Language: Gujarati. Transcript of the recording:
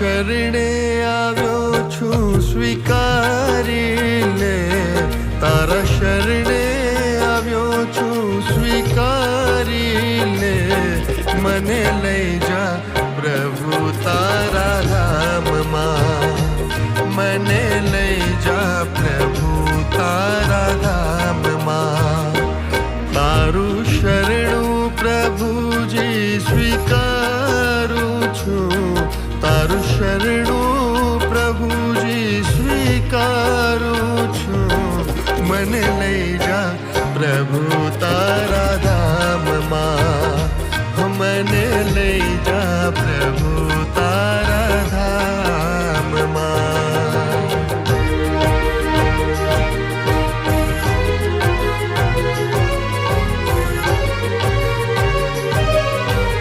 શરણે આવ્યો છું, સ્વીકારી લે. તારા શરણે આવ્યો છું, સ્વીકારી લે. મને લઈ જા પ્રભુ તારા ધામમાં, મને લઈ જા પ્રભુ તારા ધામમાં. તારું શરણું પ્રભુજી સ્વીકારું છું, તારું શરણું પ્રભુજી સ્વીકારું છું. મને લઈ જા પ્રભુ તારા ધામમાં, મને લઈ જા પ્રભુ તારા